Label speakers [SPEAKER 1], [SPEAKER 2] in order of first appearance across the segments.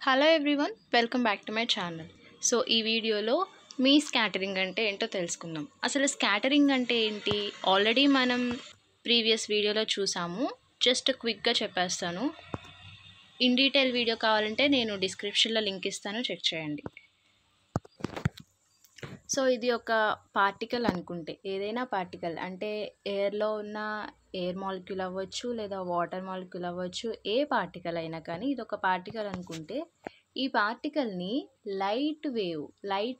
[SPEAKER 1] Hello everyone, welcome back to my channel. So ఈ వీడియోలో మీ scattering అంటే ఏంటో తెలుసుకుందాం. అసలు స్కాటరింగ్ అంటే ఏంటి ఆల్రెడీ మనం ప్రీవియస్ వీడియోలో చూసాము. జస్ట్ క్విక్గా చెప్పేస్తాను. ఇన్ డీటెయిల్ వీడియో కావాలంటే నేను డిస్క్రిప్షన్లో లింక్ ఇస్తాను, చెక్ చేయండి. సో ఇది ఒక పార్టికల్ అనుకుంటే, ఏదైనా పార్టికల్ అంటే ఎయిర్లో ఉన్న ఎయిర్ మాలిక్యూల్ అవ్వచ్చు, లేదా వాటర్ మాలిక్యూల్ అవ్వచ్చు, ఏ పార్టికల్ అయినా కానీ ఇది ఒక పార్టికల్ అనుకుంటే, ఈ పార్టికల్ని లైట్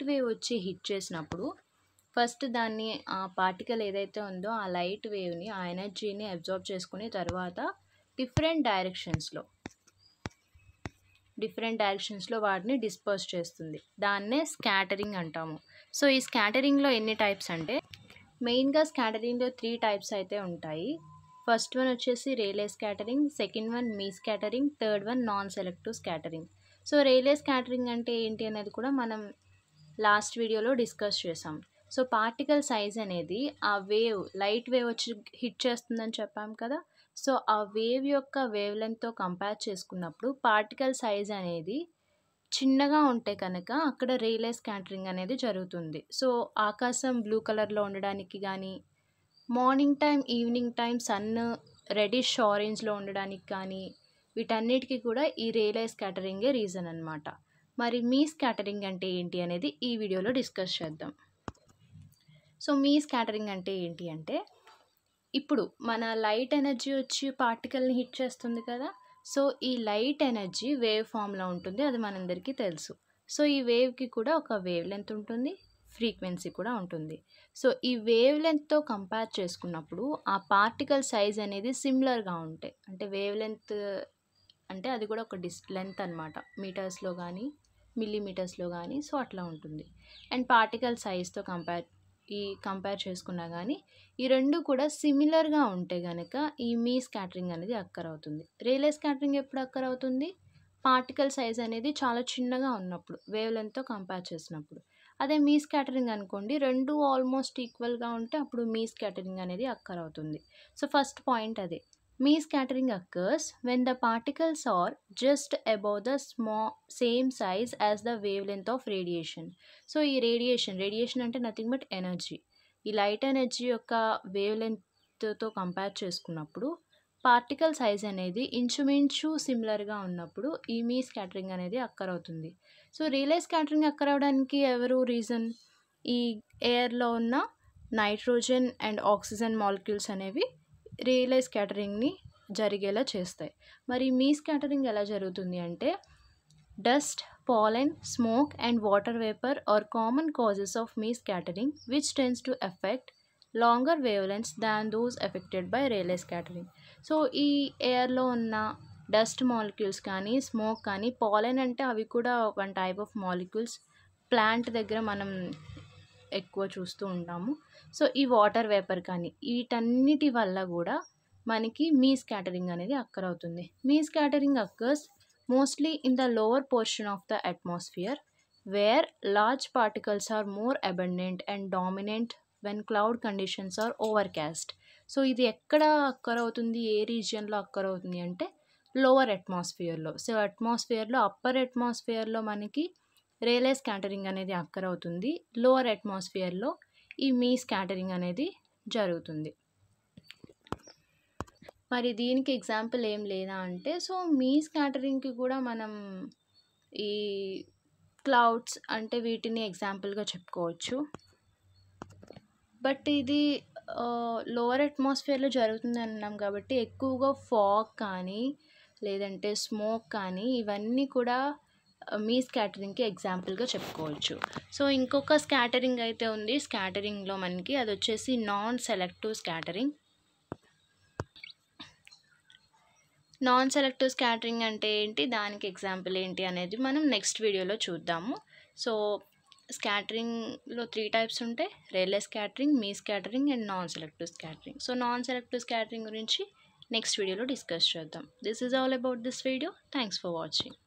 [SPEAKER 1] వేవ్ వచ్చి హిట్ చేసినప్పుడు ఫస్ట్ దాన్ని ఆ పార్టికల్ ఏదైతే ఉందో ఆ లైట్ వేవ్ని, ఆ ఎనర్జీని అబ్జార్బ్ చేసుకుని తర్వాత డిఫరెంట్ డైరెక్షన్స్లో వాటిని డిస్పర్స్ చేస్తుంది. దాన్నే స్కాటరింగ్ అంటాము. సో ఈ స్కాటరింగ్లో ఎన్ని టైప్స్ అంటే, మెయిన్గా స్కాటరింగ్లో 3 టైప్స్ అయితే ఉంటాయి. ఫస్ట్ వన్ వచ్చేసి Rayleigh scattering, second one Mie scattering, third one non selective scattering. So Rayleigh scattering అంటే ఏంటి అనేది కూడా మనం లాస్ట్ వీడియోలో డిస్కస్ చేసాం. సో పార్టికల్ సైజ్ అనేది ఆ లైట్ వేవ్ వచ్చి హిట్ చేస్తుందని చెప్పాం కదా. సో ఆ వేవ్ యొక్క వేవ్ లెంగ్త్తో కంపేర్ చేసుకున్నప్పుడు పార్టికల్ సైజ్ అనేది చిన్నగా ఉంటే కనుక అక్కడ రేలే స్కాటరింగ్ అనేది జరుగుతుంది. సో ఆకాశం బ్లూ కలర్లో ఉండడానికి కానీ, morning time evening time sun reddish ఆరెంజ్లో ఉండడానికి కానీ, వీటన్నిటికీ కూడా ఈ రేలే స్కాటరింగే రీజన్ అనమాట. మరి మీ స్కాటరింగ్ అంటే ఏంటి అనేది ఈ వీడియోలో డిస్కస్ చేద్దాం. సో మీ స్కాటరింగ్ అంటే ఏంటి అంటే, ఇప్పుడు మన లైట్ ఎనర్జీ వచ్చి పార్టికల్ని హిట్ చేస్తుంది కదా. సో ఈ లైట్ ఎనర్జీ వేవ్ ఫామ్లో ఉంటుంది, అది మనందరికీ తెలుసు. సో ఈ వేవ్కి కూడా ఒక వేవ్ లెంత్ ఉంటుంది, ఫ్రీక్వెన్సీ కూడా ఉంటుంది. సో ఈ వేవ్ లెంత్తో కంపేర్ చేసుకున్నప్పుడు ఆ పార్టికల్ సైజ్ అనేది సిమిలర్గా ఉంటాయి. అంటే వేవ్ లెంత్ అంటే అది కూడా ఒక లెంత్ అనమాట, మీటర్స్లో కానీ మిల్లీమీటర్స్లో కానీ. సో అట్లా ఉంటుంది. అండ్ పార్టికల్ సైజ్తో కంపేర్ చేసుకున్నా కానీ ఈ రెండు కూడా సిమిలర్గా ఉంటే కనుక ఈ మీ స్కాటరింగ్ అనేది అక్కర్ అవుతుంది. రేలే స్కాటరింగ్ ఎప్పుడు అక్కర్ అవుతుంది? పార్టికల్ సైజ్ అనేది చాలా చిన్నగా ఉన్నప్పుడు, వేవ్ లెంత్తో కంపేర్ చేసినప్పుడు. అదే మీ స్కాటరింగ్ అనుకోండి, రెండు ఆల్మోస్ట్ ఈక్వల్గా ఉంటే అప్పుడు మీ స్కాటరింగ్ అనేది అక్కర్ అవుతుంది. సో ఫస్ట్ పాయింట్ అదే. మీ scattering occurs when the particles are just above the same size as the wavelength of radiation. So ఈ రేడియేషన్ అంటే నథింగ్ బట్ ఎనర్జీ. ఈ లైట్ ఎనర్జీ యొక్క వేవ్ లెంత్తో కంపేర్ చేసుకున్నప్పుడు పార్టికల్ సైజ్ అనేది ఇంచుమించు సిమిలర్గా ఉన్నప్పుడు ఈ మీ స్కాటరింగ్ అనేది అక్కర్ అవుతుంది. సో రిలే స్కాటరింగ్ అక్కర్ అవడానికి ఎవరు రీజన్? ఈ ఎయిర్లో ఉన్న నైట్రోజన్ అండ్ ఆక్సిజన్ మాలిక్యూల్స్ అనేవి రిలే స్కాటరింగ్ని జరిగేలా చేస్తాయి. మరి మీ స్కాటరింగ్ ఎలా జరుగుతుంది అంటే, dust, pollen, smoke and water vapor are common causes of me scattering, which tends to affect longer wavelengths than those affected by Rayleigh scattering. So ఈ ఎయిర్లో ఉన్న dust molecules కానీ, స్మోక్ కానీ, పాలెన్ అంటే అవి కూడా one type of molecules, plant దగ్గర మనం ఎక్కువ చూస్తూ ఉంటాము. సో ఈ వాటర్ వేపర్ కానీ వీటన్నిటి వల్ల కూడా మనకి మీ స్కాటరింగ్ అనేది అక్కర్ అవుతుంది. Mie scattering occurs mostly in the lower portion of the atmosphere where large particles are more abundant and dominant when cloud conditions are overcast. So ఇది ఎక్కడ అక్కర్ అవుతుంది, ఏ రీజియన్లో అక్కర్ అవుతుంది అంటే లోవర్ అట్మాస్ఫియర్లో. సో అప్పర్ అట్మాస్ఫియర్లో మనకి రేలే స్కాటరింగ్ అనేది అక్కర్ అవుతుంది, లోవర్ అట్మాస్ఫియర్లో ఈ మీ స్కాటరింగ్ అనేది జరుగుతుంది. మరి దీనికి ఎగ్జాంపుల్ ఏం లేదా అంటే, సో మీ స్కాటరింగ్కి కూడా మనం ఈ క్లౌడ్స్ అంటే వీటిని ఎగ్జాంపుల్గా చెప్పుకోవచ్చు. బట్ ఇది లోవర్ అట్మాస్ఫియర్లో జరుగుతుంది అన్నాం కాబట్టి ఎక్కువగా ఫాగ్ కానీ లేదంటే స్మోక్ కానీ ఇవన్నీ కూడా మీ స్కాటరింగ్కి ఎగ్జాంపుల్గా చెప్పుకోవచ్చు. సో ఇంకొక స్కాటరింగ్ అయితే ఉంది స్కాటరింగ్లో మనకి, అది వచ్చేసి non selective scattering. Non selective scattering అంటే ఏంటి, దానికి ఎగ్జాంపుల్ ఏంటి అనేది మనం నెక్స్ట్ వీడియోలో చూద్దాము. సో స్కాటరింగ్లో 3 టైప్స్ ఉంటాయి: Rayleigh scattering, Mie scattering and non selective scattering. So non selective scattering గురించి నెక్స్ట్ వీడియోలో డిస్కస్ చేద్దాం. This is all about this video. Thanks for watching.